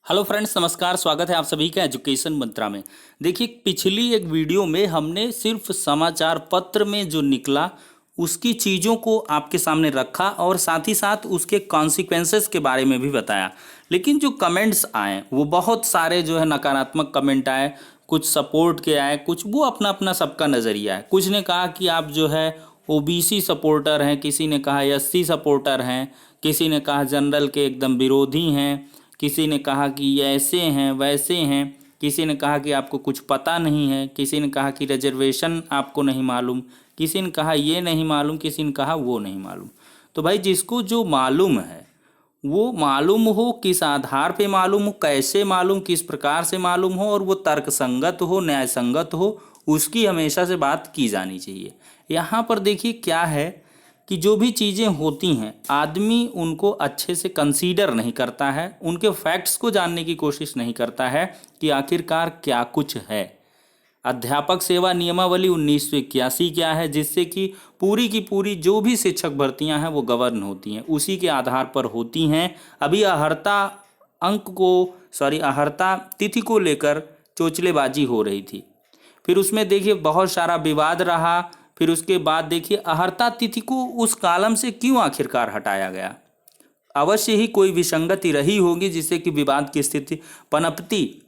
Hello friends, नमस्कार। स्वागत है आप सभी का एजुकेशन मंत्रा में। देखिए, पिछली एक वीडियो में हमने सिर्फ समाचार पत्र में जो निकला उसकी चीज़ों को आपके सामने रखा और साथ ही साथ उसके कॉन्सिक्वेंसेस के बारे में भी बताया। लेकिन जो कमेंट्स आए वो बहुत सारे जो है नकारात्मक कमेंट आए, कुछ सपोर्ट के आए, कुछ वो अपना अपना सबका नज़रिया है। कुछ ने कहा कि आप जो है ओबीसी सपोर्टर हैं, किसी ने कहा एससी सपोर्टर हैं, किसी ने कहा जनरल के एकदम विरोधी हैं, किसी ने कहा कि ये ऐसे हैं वैसे हैं, किसी ने कहा कि आपको कुछ पता नहीं है, किसी ने कहा कि रिजर्वेशन आपको नहीं मालूम, किसी ने कहा ये नहीं मालूम, किसी ने कहा वो नहीं मालूम। तो भाई, जिसको जो मालूम है वो मालूम हो, किस आधार पे मालूम हो, कैसे मालूम, किस प्रकार से मालूम हो और वो तर्कसंगत हो, न्यायसंगत हो, उसकी हमेशा से बात की जानी चाहिए। यहाँ पर देखिए क्या है कि जो भी चीज़ें होती हैं आदमी उनको अच्छे से कंसीडर नहीं करता है, उनके फैक्ट्स को जानने की कोशिश नहीं करता है कि आखिरकार क्या कुछ है। अध्यापक सेवा नियमावली 1981 क्या है, जिससे कि की पूरी जो भी शिक्षक भर्तियां हैं वो गवर्न होती हैं, उसी के आधार पर होती हैं। अभी अहर्ता तिथि को लेकर चोचलेबाजी हो रही थी, फिर उसमें देखिए बहुत सारा विवाद रहा। फिर उसके बाद देखिए अहर्ता तिथि को उस कालम से क्यों आखिरकार हटाया गया। अवश्य ही कोई विसंगति रही होगी जिससे कि विवाद की स्थिति पनपती।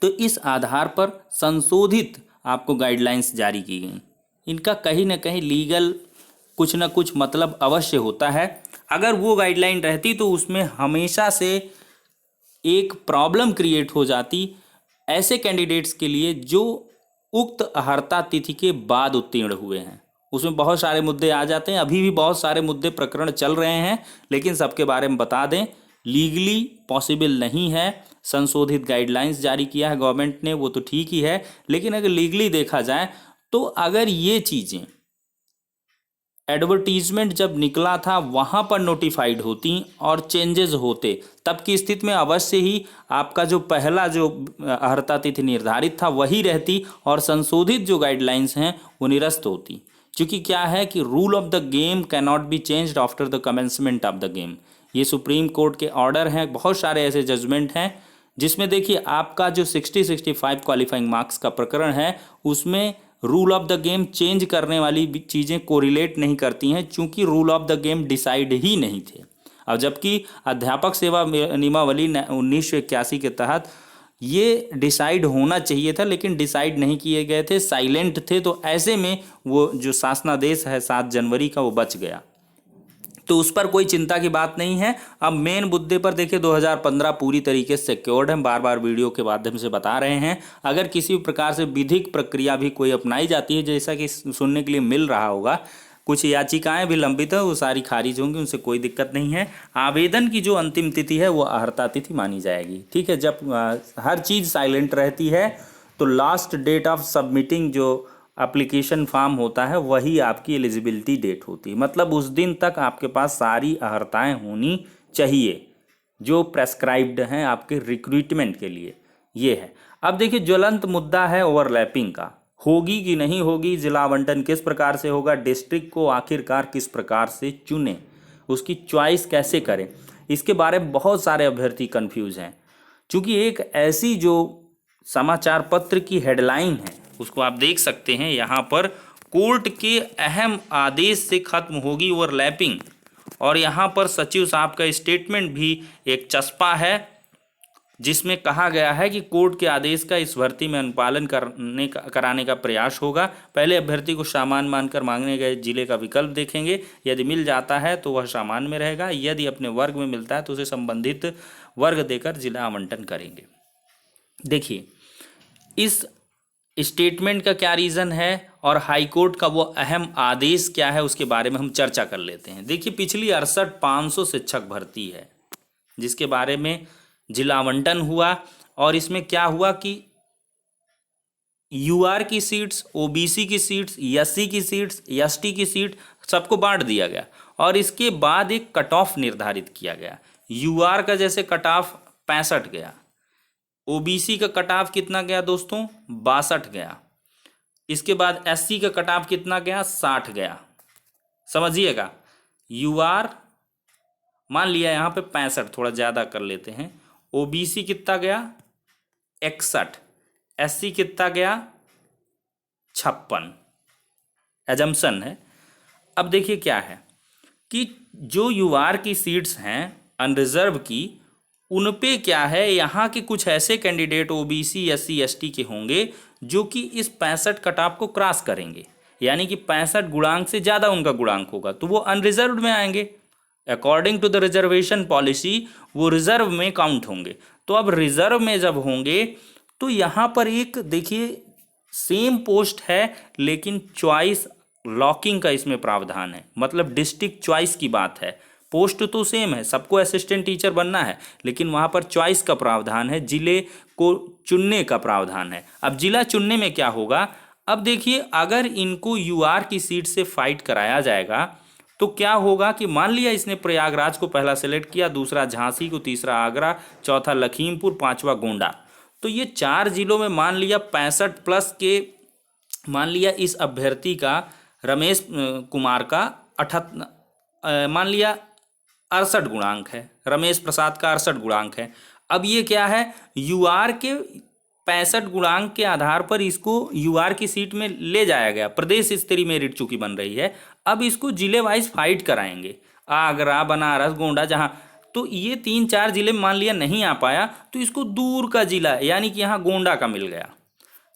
तो इस आधार पर संशोधित आपको गाइडलाइंस जारी की गई। इनका कहीं ना कहीं लीगल कुछ ना कुछ मतलब अवश्य होता है। अगर वो गाइडलाइन रहती तो उसमें हमेशा से एक प्रॉब्लम क्रिएट हो जाती ऐसे कैंडिडेट्स के लिए जो उक्त अहर्ता तिथि के बाद उत्तीर्ण हुए हैं। उसमें बहुत सारे मुद्दे आ जाते हैं, अभी भी बहुत सारे मुद्दे प्रकरण चल रहे हैं, लेकिन सबके बारे में बता दें लीगली पॉसिबल नहीं है। संशोधित गाइडलाइंस जारी किया है गवर्नमेंट ने, वो तो ठीक ही है, लेकिन अगर लीगली देखा जाए तो अगर ये चीज़ें एडवर्टीजमेंट जब निकला था वहाँ पर नोटिफाइड होती और चेंजेस होते, तब की स्थिति में अवश्य ही आपका जो पहला जो अर्हता तिथि निर्धारित था वही रहती और संशोधित जो गाइडलाइंस हैं वो निरस्त होती। क्योंकि क्या है कि rule of the game can not be changed after the commencement of the game. ये सुप्रीम कोर्ट के ऑर्डर हैं, बहुत सारे ऐसे जजमेंट हैं जिसमें देखिए आपका जो 60-65 क्वालिफाइंग मार्क्स का प्रकरण है उसमें rule of the game change करने वाली चीज़ें कोरिलेट नहीं करती हैं, चूंकि rule of the game decide ही नहीं थे। अब जबकि अध्यापक सेवा नियमावली 1981 के तहत ये डिसाइड होना चाहिए था, लेकिन डिसाइड नहीं किए गए थे, साइलेंट थे। तो ऐसे में वो जो शासनादेश है 7 जनवरी का वो बच गया, तो उस पर कोई चिंता की बात नहीं है। अब मेन मुद्दे पर देखिए 2015 पूरी तरीके से सिक्योर्ड है, बार बार वीडियो के माध्यम से बता रहे हैं। अगर किसी भी प्रकार से विधिक प्रक्रिया भी कोई अपनाई जाती है, जैसा कि सुनने के लिए मिल रहा होगा, कुछ याचिकाएं भी लंबित है, वो सारी खारिज होंगी, उनसे कोई दिक्कत नहीं है। आवेदन की जो अंतिम तिथि है वो अहर्ता तिथि मानी जाएगी। ठीक है, जब हर चीज़ साइलेंट रहती है तो लास्ट डेट ऑफ सबमिटिंग जो एप्लीकेशन फॉर्म होता है वही आपकी एलिजिबिलिटी डेट होती है। मतलब उस दिन तक आपके पास सारी अहर्ताएं होनी चाहिए जो प्रेस्क्राइब्ड हैं आपके रिक्रूटमेंट के लिए। ये है। अब देखिए ज्वलंत मुद्दा है ओवरलैपिंग का, होगी कि नहीं होगी, जिला आवंटन किस प्रकार से होगा, डिस्ट्रिक्ट को आखिरकार किस प्रकार से चुने, उसकी चॉइस कैसे करें, इसके बारे में बहुत सारे अभ्यर्थी कंफ्यूज हैं। क्योंकि एक ऐसी जो समाचार पत्र की हेडलाइन है उसको आप देख सकते हैं यहाँ पर, कोर्ट के अहम आदेश से खत्म होगी ओवरलैपिंग, और यहाँ पर सचिव साहब का स्टेटमेंट भी एक चस्पा है जिसमें कहा गया है कि कोर्ट के आदेश का इस भर्ती में अनुपालन कराने का प्रयास होगा। पहले अभ्यर्थी को सामान्य मानकर मांगने गए जिले का विकल्प देखेंगे, यदि मिल जाता है तो वह सामान्य में रहेगा, यदि अपने वर्ग में मिलता है तो उसे संबंधित वर्ग देकर जिला आवंटन करेंगे। देखिए इस स्टेटमेंट का क्या रीज़न है और हाईकोर्ट का वो अहम आदेश क्या है उसके बारे में हम चर्चा कर लेते हैं। देखिए पिछली 68,500 शिक्षक भर्ती है जिसके बारे में जिला आवंटन हुआ, और इसमें क्या हुआ कि यूआर की सीट्स, ओबीसी की सीट्स, एससी की सीट्स, एसटी की सीट सबको बांट दिया गया, और इसके बाद एक कट ऑफ निर्धारित किया गया। यूआर का जैसे कट ऑफ 65 गया, ओबीसी का कट ऑफ कितना गया दोस्तों, 62 गया। इसके बाद एससी का कट ऑफ कितना गया, 60 गया। समझिएगा, यूआर मान लिया यहाँ पे 65, थोड़ा ज़्यादा कर लेते हैं, ओबीसी कितना गया 61, एससी कितना गया 56, एजम्पशन है। अब देखिए क्या है कि जो यूआर की सीट्स हैं अनरिजर्व की, उन पे क्या है, यहाँ के कुछ ऐसे कैंडिडेट ओबीसी एससी एसटी के होंगे जो कि इस 65 कट-ऑफ को क्रॉस करेंगे, यानी कि 65 गुणांक से ज़्यादा उनका गुणांक होगा, तो वो अनरिजर्व में आएंगे। According to the reservation policy वो रिजर्व में काउंट होंगे। तो अब रिजर्व में जब होंगे तो यहाँ पर एक देखिए सेम पोस्ट है लेकिन चॉइस लॉकिंग का इसमें प्रावधान है, मतलब डिस्ट्रिक्ट चॉइस की बात है। पोस्ट तो सेम है, सबको असिस्टेंट टीचर बनना है, लेकिन वहाँ पर चॉइस का प्रावधान है, जिले को चुनने का प्रावधान है। अब जिला चुनने में क्या होगा, अब देखिए अगर इनको यूआर की सीट से फाइट कराया जाएगा तो क्या होगा कि मान लिया इसने प्रयागराज को पहला सेलेक्ट किया, दूसरा झांसी को, तीसरा आगरा, चौथा लखीमपुर, पांचवा गोंडा, तो ये 4 जिलों में मान लिया 65 प्लस के, मान लिया इस अभ्यर्थी का रमेश कुमार का 78, मान लिया 68 गुणांक है, रमेश प्रसाद का 68 गुणांक है। अब ये क्या है, यूआर के 65 गुणांक के आधार पर इसको यूआर की सीट में ले जाया गया, प्रदेश स्तरीय मेरिट चूंकि बन रही है। अब इसको जिले वाइज फाइट कराएंगे, आगरा, बनारस, गोंडा, जहाँ, तो ये 3-4 जिले में मान लिया नहीं आ पाया तो इसको दूर का जिला यानी कि यहाँ गोंडा का मिल गया।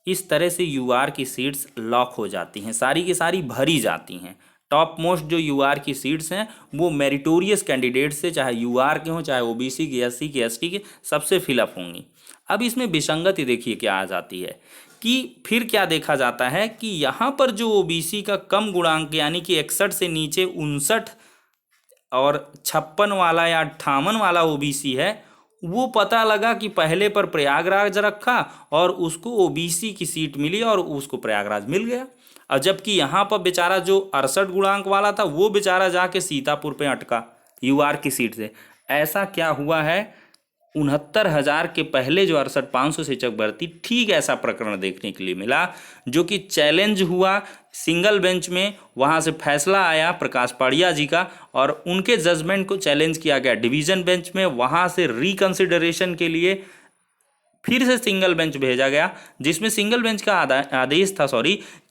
इस तरह से यूआर की सीट्स लॉक हो जाती हैं, सारी की सारी भरी जाती हैं। टॉप मोस्ट जो यूआर की सीट्स हैं वो मेरिटोरियस कैंडिडेट से, चाहे यूआर के हों, चाहे ओबीसी के, एससी के, एसटी के, सबसे फिलअप होंगी। अब इसमें विसंगति देखिए क्या आ जाती है कि फिर क्या देखा जाता है कि यहाँ पर जो ओबीसी का कम गुणांक यानी कि 61 से नीचे 59 और 56 वाला या 58 वाला ओबीसी है, वो पता लगा कि पहले पर प्रयागराज रखा और उसको ओबीसी की सीट मिली और उसको प्रयागराज मिल गया। और जबकि यहाँ पर बेचारा जो 68 गुणांक वाला था वो बेचारा जाके सीतापुर पे अटका यूआर की सीट से। ऐसा क्या हुआ है, 69,000 के पहले जो 68,500 शिक्षक भर्ती, ठीक ऐसा प्रकरण देखने के लिए मिला जो कि चैलेंज हुआ सिंगल बेंच में। वहाँ से फैसला आया प्रकाश पाड़िया जी का और उनके जजमेंट को चैलेंज किया गया डिवीज़न बेंच में। वहाँ से रिकंसिडरेशन के लिए फिर से सिंगल बेंच भेजा गया, जिसमें सिंगल बेंच का आदेश था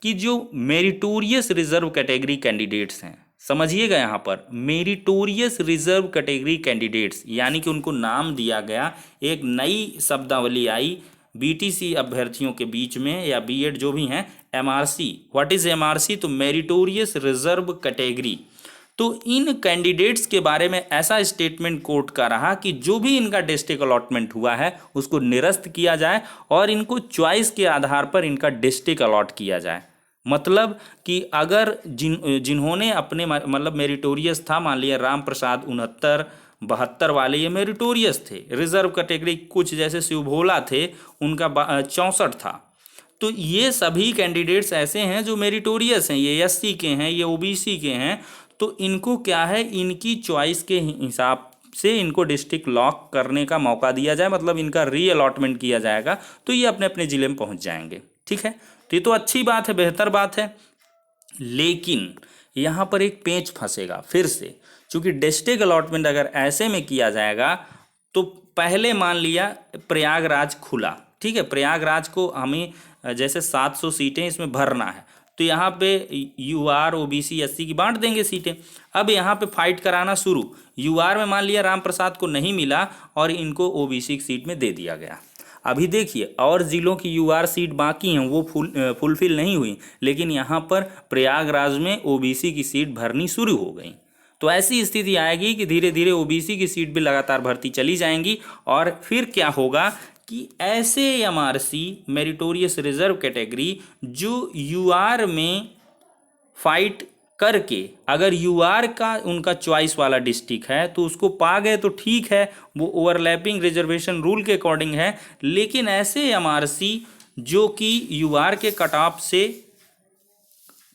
कि जो मेरिटोरियस रिजर्व कैटेगरी कैंडिडेट्स हैं, समझिएगा यहाँ पर मेरिटोरियस रिजर्व कैटेगरी कैंडिडेट्स, यानी कि उनको नाम दिया गया, एक नई शब्दावली आई बीटीसी अभ्यर्थियों के बीच में या बीएड जो भी हैं, एमआरसी। व्हाट इज एमआरसी, तो मेरिटोरियस रिजर्व कैटेगरी। तो इन कैंडिडेट्स के बारे में ऐसा स्टेटमेंट कोर्ट का रहा कि जो भी इनका डिस्ट्रिक्ट अलॉटमेंट हुआ है उसको निरस्त किया जाए और इनको चॉइस के आधार पर इनका डिस्ट्रिक्ट अलॉट किया जाए। मतलब कि अगर जिन्होंने अपने मतलब मेरिटोरियस था, मान लिया राम प्रसाद 69-72 वाले ये मेरिटोरियस थे, रिजर्व कैटेगरी कुछ जैसे शिवभोला थे उनका 64 था, तो ये सभी कैंडिडेट्स ऐसे हैं जो मेरिटोरियस हैं, ये एससी के हैं, ये ओबीसी के हैं, तो इनको क्या है, इनकी चॉइस के हिसाब से इनको डिस्ट्रिक्ट लॉक करने का मौका दिया जाए, मतलब इनका री अलॉटमेंट किया जाएगा, तो ये अपने अपने ज़िले में पहुंच जाएंगे। ठीक है, तो ये तो अच्छी बात है, बेहतर बात है, लेकिन यहाँ पर एक पेंच फंसेगा फिर से, क्योंकि डिस्ट्रिक्ट अलॉटमेंट अगर ऐसे में किया जाएगा तो पहले मान लिया प्रयागराज खुला, ठीक है, प्रयागराज को हमें जैसे 700 सीटें इसमें भरना है, तो यहाँ पे यूआर, ओबीसी, एससी की बांट देंगे सीटें। अब यहाँ पे फाइट कराना शुरू, यूआर में मान लिया राम प्रसाद को नहीं मिला और इनको ओबीसी की सीट में दे दिया गया। अभी देखिए और ज़िलों की यूआर सीट बाकी हैं, वो फुलफिल नहीं हुई, लेकिन यहाँ पर प्रयागराज में ओबीसी की सीट भरनी शुरू हो गई। तो ऐसी स्थिति आएगी कि धीरे धीरे ओबीसी की सीट भी लगातार भर्ती चली जाएंगी और फिर क्या होगा कि ऐसे एमआरसी मेरिटोरियस रिजर्व कैटेगरी जो यूआर में फाइट करके अगर यूआर का उनका चॉइस वाला डिस्ट्रिक्ट है तो उसको पा गए तो ठीक है, वो ओवरलैपिंग रिजर्वेशन रूल के अकॉर्डिंग है, लेकिन ऐसे एमआरसी जो कि यूआर के कट ऑफ से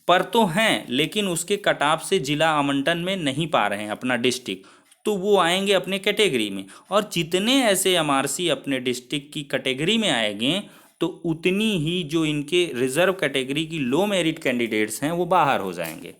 पर तो हैं लेकिन उसके कट ऑफ से जिला आवंटन में नहीं पा रहे हैं अपना डिस्ट्रिक्ट, तो वो आएंगे अपने कैटेगरी में, और जितने ऐसे एमआरसी अपने डिस्ट्रिक्ट की कैटेगरी में आएंगे तो उतनी ही जो इनके रिजर्व कैटेगरी की लो मेरिट कैंडिडेट्स हैं वो बाहर हो जाएंगे,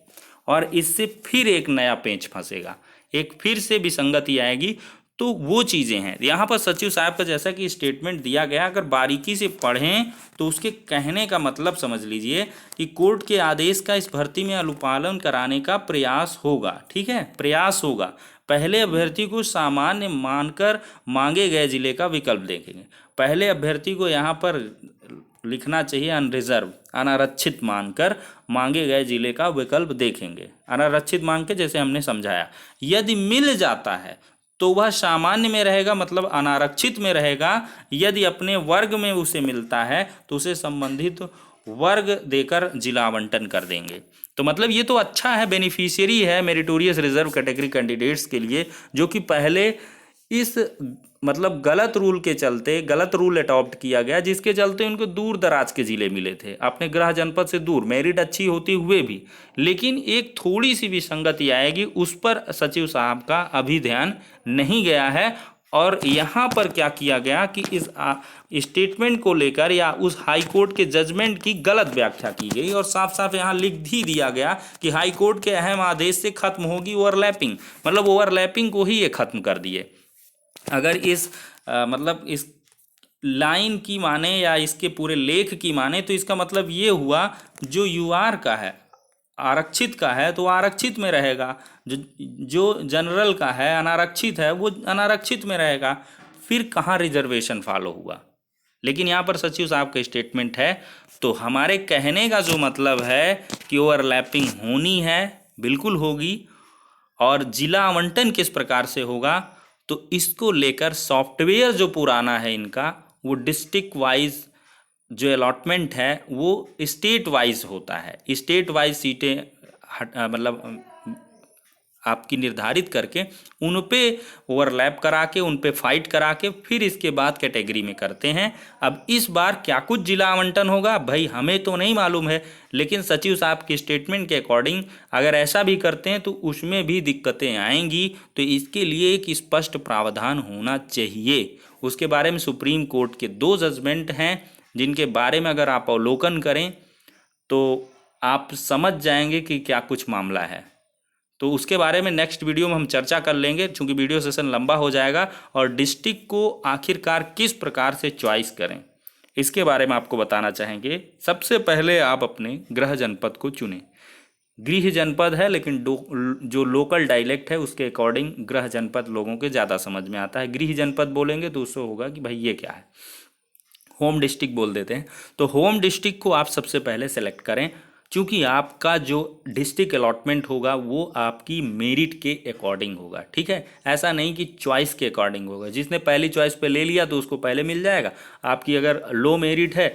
और इससे फिर एक नया पेंच फंसेगा, एक फिर से विसंगति आएगी। तो वो चीज़ें हैं यहाँ पर सचिव साहब का जैसा कि स्टेटमेंट दिया गया, अगर बारीकी से पढ़ें तो उसके कहने का मतलब समझ लीजिए कि कोर्ट के आदेश का इस भर्ती में अनुपालन कराने का प्रयास होगा। ठीक है, प्रयास होगा। पहले अभ्यर्थी को सामान्य मानकर मांगे गए जिले का विकल्प देखेंगे। पहले अभ्यर्थी को यहाँ पर लिखना चाहिए अनरिजर्व, अनारक्षित मानकर मांगे गए जिले का विकल्प देखेंगे। अनारक्षित मांग के जैसे हमने समझाया, यदि मिल जाता है तो वह सामान्य में रहेगा, मतलब अनारक्षित में रहेगा। यदि अपने वर्ग में उसे मिलता है तो उसे संबंधित वर्ग देकर जिला आवंटन कर देंगे। तो मतलब ये तो अच्छा है, बेनिफिशियरी है मेरिटोरियस रिजर्व कैटेगरी कैंडिडेट्स के लिए, जो कि पहले इस मतलब गलत रूल के चलते, गलत रूल अडॉप्ट किया गया जिसके चलते उनको दूर दराज के ज़िले मिले थे, अपने गृह जनपद से दूर, मेरिट अच्छी होती हुए भी। लेकिन एक थोड़ी सी विसंगति आएगी, उस पर सचिव साहब का अभी ध्यान नहीं गया है। और यहाँ पर क्या किया गया कि इस स्टेटमेंट को लेकर या उस हाई कोर्ट के जजमेंट की गलत व्याख्या की गई और साफ साफ यहाँ लिख भी दिया गया कि हाई कोर्ट के अहम आदेश से खत्म होगी ओवरलैपिंग, मतलब ओवरलैपिंग को ही ये खत्म कर दिए। अगर इस मतलब इस लाइन की माने या इसके पूरे लेख की माने तो इसका मतलब ये हुआ जो यूआर का है, आरक्षित का है तो आरक्षित में रहेगा, जो जनरल का है अनारक्षित है वो अनारक्षित में रहेगा। फिर कहाँ रिजर्वेशन फॉलो हुआ। लेकिन यहाँ पर सचिव साहब का स्टेटमेंट है, तो हमारे कहने का जो मतलब है कि ओवरलैपिंग होनी है, बिल्कुल होगी। और जिला आवंटन किस प्रकार से होगा, तो इसको लेकर सॉफ्टवेयर जो पुराना है इनका, वो डिस्ट्रिक्ट वाइज जो अलॉटमेंट है वो स्टेट वाइज होता है। स्टेट वाइज सीटें मतलब आपकी निर्धारित करके उन पे ओवरलैप करा के उन पे फाइट करा के फिर इसके बाद कैटेगरी में करते हैं। अब इस बार क्या कुछ जिला आवंटन होगा भाई हमें तो नहीं मालूम है, लेकिन सचिव साहब के स्टेटमेंट के अकॉर्डिंग अगर ऐसा भी करते हैं तो उसमें भी दिक्कतें आएंगी। तो इसके लिए एक स्पष्ट प्रावधान होना चाहिए। उसके बारे में सुप्रीम कोर्ट के 2 जजमेंट हैं जिनके बारे में अगर आप अवलोकन करें तो आप समझ जाएंगे कि क्या कुछ मामला है। तो उसके बारे में नेक्स्ट वीडियो में हम चर्चा कर लेंगे, चूंकि वीडियो सेशन लंबा हो जाएगा। और डिस्ट्रिक्ट को आखिरकार किस प्रकार से चॉइस करें इसके बारे में आपको बताना चाहेंगे। सबसे पहले आप अपने गृह जनपद को चुनें। गृह जनपद है लेकिन जो लोकल डायलेक्ट है उसके अकॉर्डिंग गृह जनपद लोगों के ज़्यादा समझ में आता है। गृह जनपद बोलेंगे तो उससे होगा कि भाई ये क्या है, होम डिस्ट्रिक्ट बोल देते हैं। तो होम डिस्ट्रिक्ट को आप सबसे पहले सेलेक्ट करें, क्योंकि आपका जो डिस्ट्रिक्ट अलॉटमेंट होगा वो आपकी मेरिट के अकॉर्डिंग होगा। ठीक है, ऐसा नहीं कि चॉइस के अकॉर्डिंग होगा। जिसने पहली चॉइस पे ले लिया तो उसको पहले मिल जाएगा। आपकी अगर लो मेरिट है,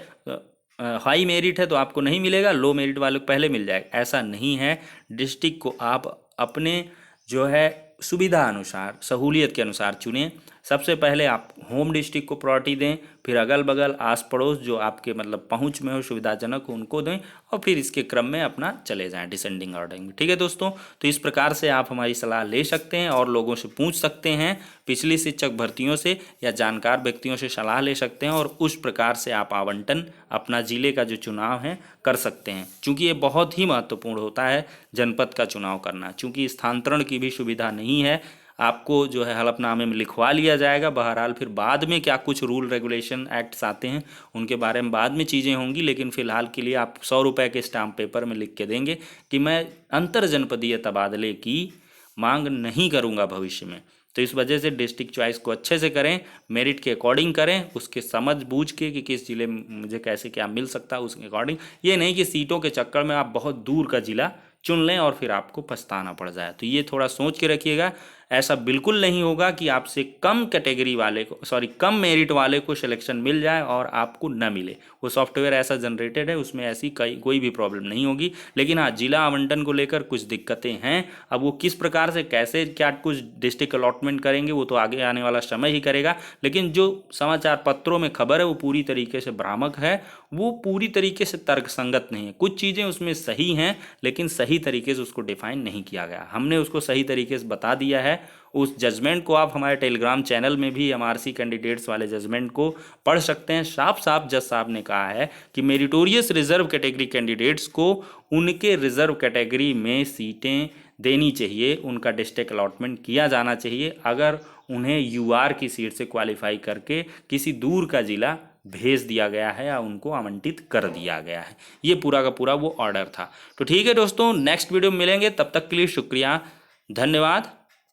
हाई मेरिट है तो आपको नहीं मिलेगा, लो मेरिट वाले को पहले मिल जाएगा, ऐसा नहीं है। डिस्ट्रिक्ट को आप अपने जो है सुविधा अनुसार, सहूलियत के अनुसार चुनें। सबसे पहले आप होम डिस्ट्रिक्ट को प्रायोरिटी दें, फिर अगल बगल आस पड़ोस जो आपके मतलब पहुंच में हो, सुविधाजनक हो, उनको दें, और फिर इसके क्रम में अपना चले जाएं डिसेंडिंग ऑर्डर में। ठीक है दोस्तों, तो इस प्रकार से आप हमारी सलाह ले सकते हैं और लोगों से पूछ सकते हैं, पिछली शिक्षक भर्तियों से या जानकार व्यक्तियों से सलाह ले सकते हैं, और उस प्रकार से आप आवंटन अपना जिले का जो चुनाव है कर सकते हैं। चूँकि ये बहुत ही महत्वपूर्ण होता है जनपद का चुनाव करना, चूँकि स्थानांतरण की भी सुविधा नहीं है। आपको जो है हलफनामे में लिखवा लिया जाएगा। बहरहाल फिर बाद में क्या कुछ रूल रेगुलेशन एक्ट्स आते हैं उनके बारे में बाद में चीज़ें होंगी, लेकिन फ़िलहाल के लिए आप 100 रुपये के स्टाम्प पेपर में लिख के देंगे कि मैं अंतर जनपदीय तबादले की मांग नहीं करूंगा भविष्य में। तो इस वजह से डिस्ट्रिक्ट चॉइस को अच्छे से करें, मेरिट के अकॉर्डिंग करें, उसके समझ बूझ के कि किस ज़िले में मुझे कैसे क्या मिल सकता है उसके अकॉर्डिंग। ये नहीं कि सीटों के चक्कर में आप बहुत दूर का ज़िला चुन लें और फिर आपको पछताना पड़ जाए। तो ये थोड़ा सोच के रखिएगा। ऐसा बिल्कुल नहीं होगा कि आपसे कम कैटेगरी वाले को, कम मेरिट वाले को सिलेक्शन मिल जाए और आपको न मिले। वो सॉफ्टवेयर ऐसा जनरेटेड है, उसमें ऐसी कोई भी प्रॉब्लम नहीं होगी। लेकिन हाँ, जिला आवंटन को लेकर कुछ दिक्कतें हैं। अब वो किस प्रकार से कैसे क्या कुछ डिस्ट्रिक्ट अलॉटमेंट करेंगे वो तो आगे आने वाला समय ही करेगा। लेकिन जो समाचार पत्रों में खबर है वो पूरी तरीके से भ्रामक है, वो पूरी तरीके से तर्कसंगत नहीं है। कुछ चीज़ें उसमें सही हैं लेकिन सही तरीके से उसको डिफाइन नहीं किया गया। हमने उसको सही तरीके से बता दिया है। उस जजमेंट को आप हमारे टेलीग्राम चैनल में भी एमआरसी कैंडिडेट्स वाले जजमेंट को पढ़ सकते हैं। साफ साफ जज साहब ने कहा है कि मेरिटोरियस रिजर्व कैटेगरी कैंडिडेट्स को उनके रिजर्व कैटेगरी में सीटें देनी चाहिए, उनका डिस्ट्रिक्ट अलॉटमेंट किया जाना चाहिए अगर उन्हें यूआर की सीट से क्वालिफाई करके किसी दूर का ज़िला भेज दिया गया है या उनको आवंटित कर दिया गया है। ये पूरा का पूरा वो ऑर्डर था। तो ठीक है दोस्तों, नेक्स्ट वीडियो में मिलेंगे, तब तक के लिए शुक्रिया, धन्यवाद।